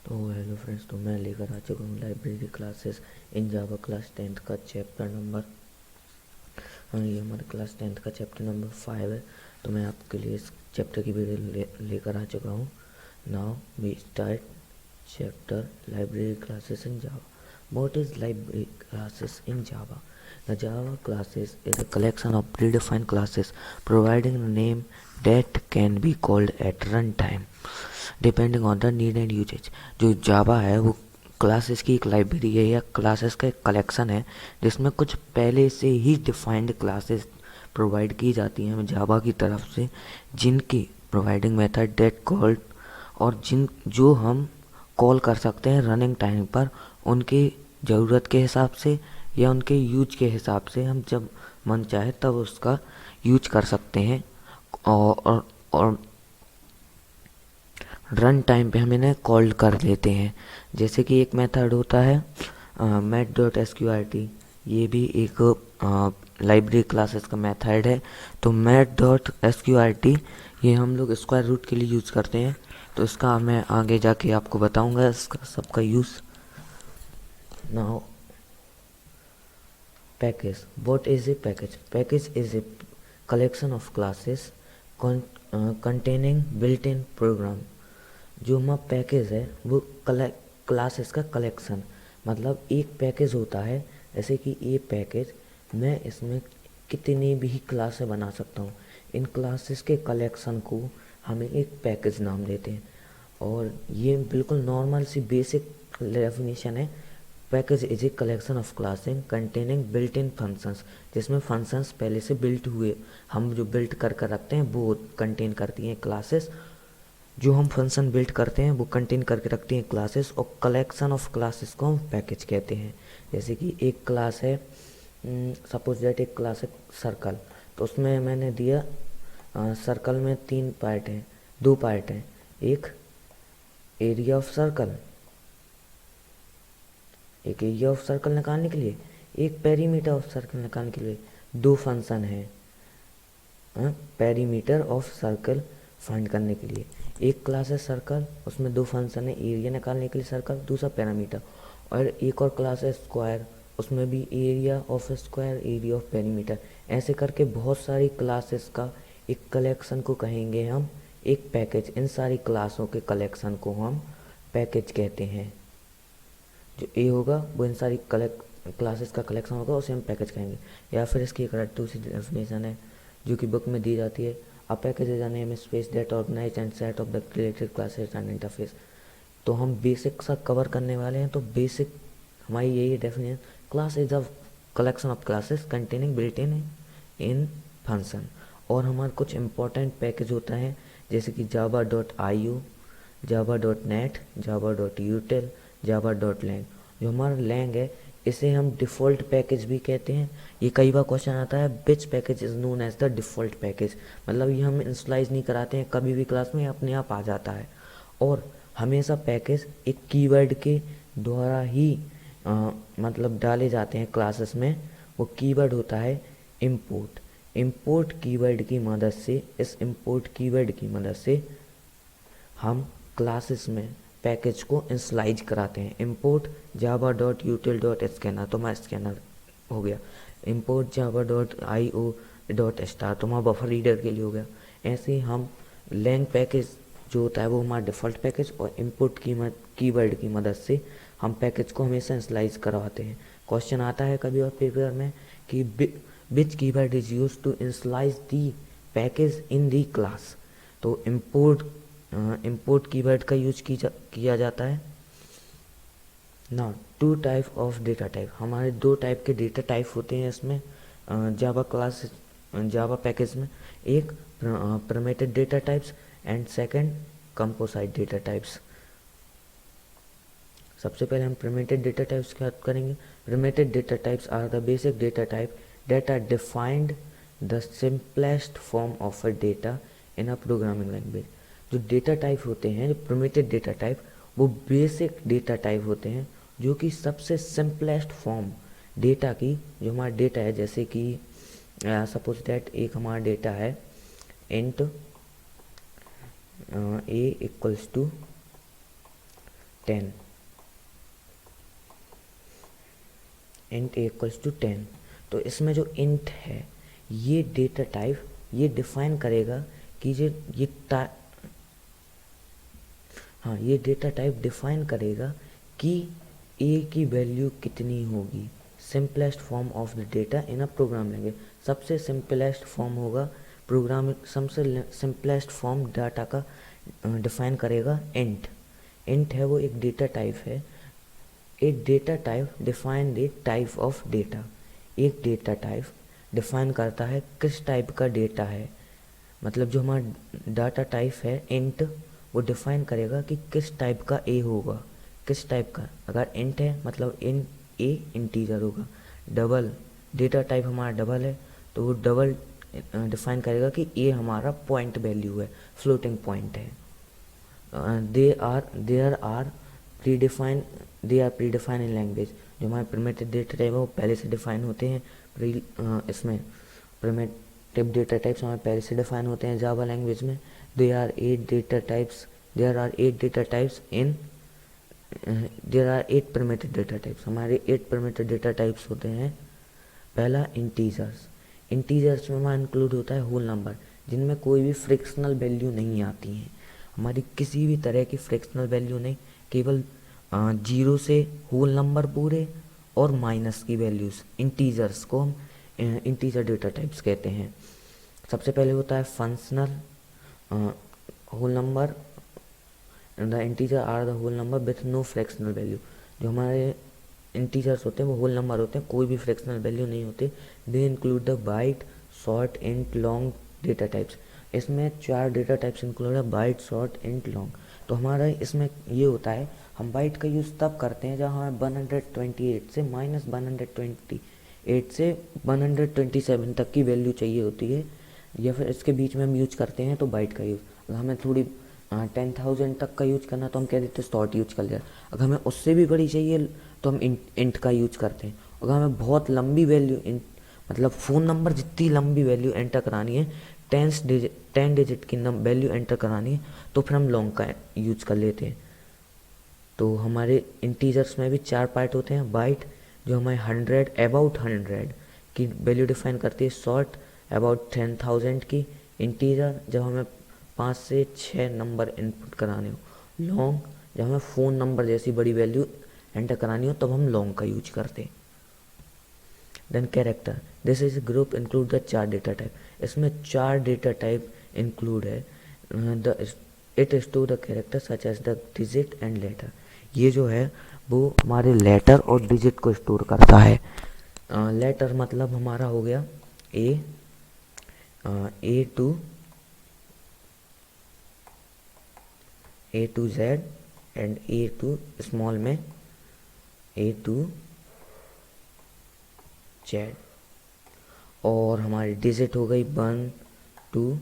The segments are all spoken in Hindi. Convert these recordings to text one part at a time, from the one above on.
तो हेलो फ्रेंड्स, तो मैं लेकर आ चुका हूँ library classes in Java class 10th का चैप्टर नंबर। ये हमारे क्लास 10th का चैप्टर नंबर 5 है। तो मैं आपके लिए इस चैप्टर की वीडियो लेकर आ चुका हूँ। Now we start chapter library classes in Java. What is library classes in Java? The Java classes is a collection of predefined classes providing a name that can be called at runtime depending on the need and usage. जो Java है वो क्लासेस की एक लाइब्रेरी है या क्लासेस का एक कलेक्शन है जिसमें कुछ पहले से ही डिफाइंड क्लासेस प्रोवाइड की जाती हैं जावा की तरफ से, जिनकी प्रोवाइडिंग मेथड डेट कॉल्ड और जो हम कॉल कर सकते हैं रनिंग टाइम पर उनकी ज़रूरत के हिसाब से या उनके यूज के हिसाब से। हम जब मन चाहे तब उसका यूज कर सकते हैं और रन टाइम पे हम इन्हें कॉल कर लेते हैं। जैसे कि एक मेथड होता है met.sqrt, ये भी एक लाइब्रेरी क्लासेस का मेथड है। तो met.sqrt ये हम लोग स्क्वायर रूट के लिए यूज़ करते हैं। तो इसका मैं आगे जाके आपको बताऊंगा इसका सबका use. Now package. What is a package? Package is a collection of classes containing built-in program. जो हमारा पैकेज है वो क्लासेस का कलेक्शन, मतलब एक पैकेज होता है। जैसे कि ये पैकेज मैं इसमें कितनी भी क्लासें बना सकता हूँ। इन क्लासेस के कलेक्शन को हम एक पैकेज नाम देते हैं। और ये बिल्कुल नॉर्मल सी बेसिक डेफिनेशन है। Package is a collection of classes containing built in functions, जिसमें फंक्शंस पहले से बिल्ट हुए हम जो बिल्ट कर रखते हैं वो कंटेन करती हैं क्लासेस। जो हम फंक्शन बिल्ड करते हैं वो कंटेन करके रखती हैं क्लासेस, और कलेक्शन ऑफ क्लासेस को हम पैकेज कहते हैं। जैसे कि एक क्लास है, सपोज दैट एक क्लास है सर्कल, तो उसमें मैंने दिया सर्कल में 3 पार्ट हैं, 2 पार्ट हैं। एक एरिया ऑफ सर्कल, एक एरिया ऑफ सर्कल निकालने के लिए, एक पेरीमीटर ऑफ सर्कल निकालने के लिए। 2 फंक्शन है पेरीमीटर ऑफ सर्कल फाइंड करने के लिए। एक क्लास है सर्कल, उसमें 2 फंक्शन है, एरिया निकालने के लिए सर्कल, दूसरा पैरामीटर। और एक और क्लास है स्क्वायर, उसमें भी area of square, area of perimeter. ऐसे करके बहुत सारी क्लासेस का एक कलेक्शन को कहेंगे हम एक पैकेज। इन सारी क्लासों के कलेक्शन को हम पैकेज कहते हैं। जो ए होगा वो इन सारी क्लासेस का कलेक्शन होगा, उसे हम पैकेज कहेंगे। या फिर इसकी एक दूसरी डेफिनेशन है जो कि बुक में दी जाती है, a package is a name space that organize and set of the related classes and interface. तो हम बेसिक सा कवर करने वाले हैं। तो बेसिक हमारी यही definition, class is a collection of classes containing built in function. और हमारे कुछ इंपॉर्टेंट पैकेज होता है जैसे कि java.io, java.net, java.util, java.lang। जो हमारा लैंग है इसे हम डिफ़ॉल्ट पैकेज भी कहते हैं। ये कई बार क्वेश्चन आता है which package is known as the default package, मतलब ये हम इंस्टलाइज नहीं कराते हैं, कभी भी क्लास में अपने आप आ जाता है। और हमेशा पैकेज एक कीवर्ड के द्वारा ही मतलब डाले जाते हैं क्लासेस में। वो कीवर्ड होता है इम्पोर्ट। इम्पोर्ट कीवर्ड की मदद से, इस इम्पोर्ट कीवर्ड की मदद से हम क्लासेस में पैकेज को इंस्लाइज कराते हैं। इम्पोर्ट java.util.scanner तो हमारा स्कैनर हो गया। इम्पोर्ट java.io.star तो हमारा बफर रीडर के लिए हो गया। ऐसे ही हम लैंग पैकेज जो होता है वो हमारा डिफ़ॉल्ट पैकेज, और इम्पोर्ट कीवर्ड की मदद से हम पैकेज को हमेशा इंस्लाइज करवाते हैं। क्वेश्चन आता है कभी और पेपर में कि which keyword is use to initialize the package in the class. तो इम्पोर्ट कीवर्ड का यूज किया जाता है ना। 2 टाइप ऑफ डेटा टाइप, हमारे 2 टाइप के डेटा टाइप होते हैं इसमें जावा पैकेज में। एक permitted data types and second composite data types. सबसे पहले हम परमिटेड डेटा टाइप्स की बात करेंगे। Permitted data types are the basic data type that are defined the simplest form of a data in a programming language। जो डेटा टाइप होते हैं, जो परमिटेड डेटा टाइप, वो बेसिक डेटा टाइप होते हैं जो कि सबसे सिंपलेस्ट फॉर्म डेटा की, जो हमारा डेटा है जैसे कि सपोज दैट एक हमारा डेटा है int a equals to 10, int a equals to 10। तो इसमें जो int है ये डेटा टाइप ये डिफाइन करेगा कि ये डेटा टाइप डिफाइन करेगा कि a की वैल्यू कितनी होगी। Simplest form of the data in a programme language, सबसे सिंपलेस्ट फॉर्म होगा प्रोग्राम, सबसे सिंपलेस्ट फॉर्म डाटा का डिफाइन करेगा इंट। इंट है वो एक डेटा टाइप है। एक data type define the type of data, एक डेटा टाइप डिफाइन करता है किस टाइप का डेटा है। मतलब जो हमारा डाटा टाइप है इंट, वो डिफाइन करेगा कि किस टाइप का ए होगा, किस टाइप का। अगर इंट है मतलब इन ए इंटीजर होगा। डबल डेटा टाइप हमारा डबल है तो वो डबल डिफाइन करेगा कि ए हमारा पॉइंट वैल्यू है, फ्लोटिंग पॉइंट है। They are predefine in language. जो हमारे प्रिमिटिव डेटा टाइप है वो पहले से डिफाइन होते हैं। इसमें प्रिमिटिव डेटा टाइप्स हमारे पहले से डिफाइन होते हैं जावा लैंग्वेज में। There are 8 data types in there are 8 primitive data types. हमारे 8 प्रिमिटिव डेटा टाइप्स होते हैं। पहला इंटीजर्स। इंटीजर्स में हमारा इंक्लूड होता है होल नंबर, जिनमें कोई भी फ्रैक्शनल वैल्यू नहीं आती हैं। हमारी किसी भी तरह की फ्रैक्शनल वैल्यू नहीं, केवल 0 से होल नंबर पूरे और माइनस की वैल्यूज़। इंटीजर्स को हम इंटीजर डेटा टाइप्स कहते हैं। सबसे पहले होता है functional whole number. The integer are the whole number with no fractional value. जो हमारे इंटीजर्स होते हैं वो होल नंबर होते हैं, कोई भी फ्रैक्शनल वैल्यू नहीं होती। They include the byte, short, int, long data types. इसमें 4 डेटा टाइप्स इंक्लूड है, बाइट, शॉर्ट, इंट, लॉन्ग। तो हमारा इसमें ये होता है, हम बाइट का यूज़ तब करते हैं जब हमें 128 से -128 से 127 तक की वैल्यू चाहिए होती है, या फिर इसके बीच में हम यूज करते हैं तो बाइट का यूज़। अगर हमें थोड़ी 10,000 तक का यूज करना तो हम कह देते हैं शॉर्ट यूज कर लिया। अगर हमें उससे भी बड़ी चाहिए तो हम इंट का यूज करते हैं। अगर हमें बहुत लंबी वैल्यू मतलब फ़ोन नंबर जितनी लंबी वैल्यू एंटर करानी है, 10 डिजिट की वैल्यू एंटर करानी है, तो फिर हम लॉन्ग का यूज कर लेते हैं। तो हमारे इंटीजर्स में भी 4 पार्ट होते हैं। बाइट जो हमें 100 अबाउट 100 की वैल्यू डिफाइन करती है, शॉर्ट अबाउट 10,000 की, इंटीजर जब हमें 5 से 6 नंबर इनपुट कराने हो, लॉन्ग जब हमें फ़ोन नंबर जैसी बड़ी वैल्यू एंटर करानी हो तब हम लॉन्ग का यूज करते हैं। Then character, this is group include the 4 data type. इसमें 4 डेटा टाइप इंक्लूड है। It store the character such as the digit and letter. ये जो है वो हमारे लेटर और डिजिट को स्टोर करता है। लेटर मतलब हमारा हो गया A to Z and A to small में ए टू जेड। और हमारी डिजिट हो गई 1 to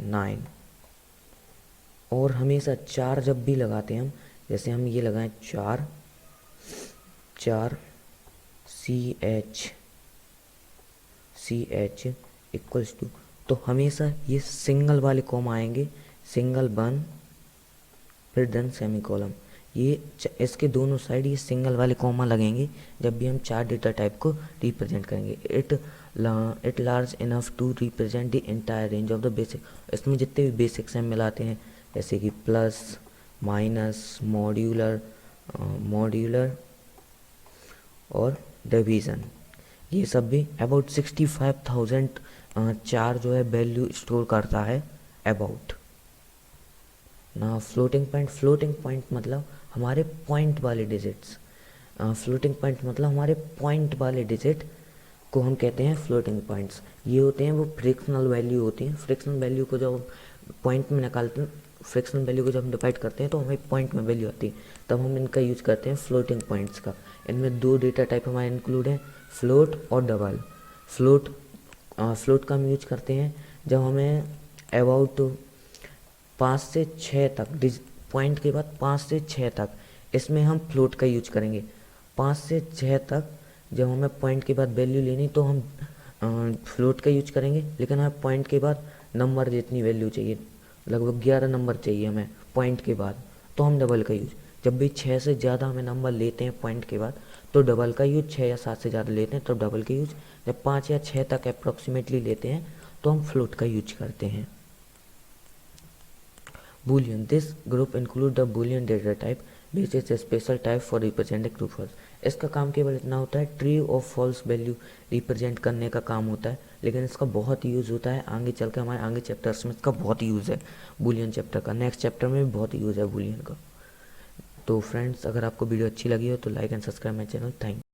9। और हमेशा 4 जब भी लगाते हैं हम, जैसे हम ये लगाएं 4 CH इक्वल्स टू, तो हमेशा ये सिंगल वाले कॉम आएंगे, सिंगल 1 फिर देन सेमीकोलन। ये इसके दोनों साइड ये सिंगल वाले कॉमा लगेंगे जब भी हम 4 डेटा टाइप को रिप्रेजेंट करेंगे। It large enough to represent the entire range of the basic. इसमें जितने भी बेसिक्स हैं मिलाते हैं, जैसे कि प्लस, माइनस, मॉड्यूलर और डिवीज़न, ये सब भी अबाउट 65,000 चार जो है वैल्यू स्टोर करता है अबाउट ना। फ्लोटिंग पॉइंट मतलब हमारे पॉइंट वाले डिजिट्स। फ्लोटिंग पॉइंट मतलब हमारे पॉइंट वाले डिजिट को हम कहते हैं फ्लोटिंग पॉइंट्स। ये होते हैं वो फ्रैक्शनल वैल्यू होती हैं। फ्रैक्शनल वैल्यू को जब पॉइंट में निकालते हैं, फ्रैक्शनल वैल्यू को जब हम डिवाइड करते हैं तो हमें पॉइंट में वैल्यू आती है, तब हम इनका यूज करते हैं फ्लोटिंग पॉइंट्स का। इनमें 2 डेटा टाइप हमारे इंक्लूड हैं, फ्लोट और डबल। फ्लोट का हम यूज करते हैं जब हमें अबाउट 5 से 6 तक, पॉइंट के बाद 5 से 6 तक, इसमें हम फ्लोट का यूज करेंगे। 5 से 6 तक जब हमें पॉइंट के बाद वैल्यू लेनी तो हम फ्लोट का यूज करेंगे, लेकिन हमें पॉइंट के बाद नंबर जितनी वैल्यू चाहिए, लगभग 11 नंबर चाहिए हमें पॉइंट के बाद, तो तो हम डबल का यूज, जब भी 6 से ज़्यादा हमें नंबर लेते हैं पॉइंट के बाद तो डबल का यूज, 6 या 7 से ज़्यादा लेते हैं तो डबल का यूज, जब 5 या 6 तक अप्रॉक्सीमेटली लेते हैं तो हम फ्लोट का यूज करते हैं। Boolean. This group include the Boolean data type which is a special type for representing true false. इसका काम केवल इतना होता है true of false value represent करने का काम होता है, लेकिन इसका बहुत यूज़ होता है आगे चल के, हमारे आगे चैप्टर्स में इसका बहुत यूज़ है। बूलियन चैप्टर का नेक्स्ट चैप्टर में भी बहुत यूज़ है बूलियन का। तो फ्रेंड्स, अगर आपको वीडियो अच्छी लगी हो तो like and subscribe my channel. Thank you.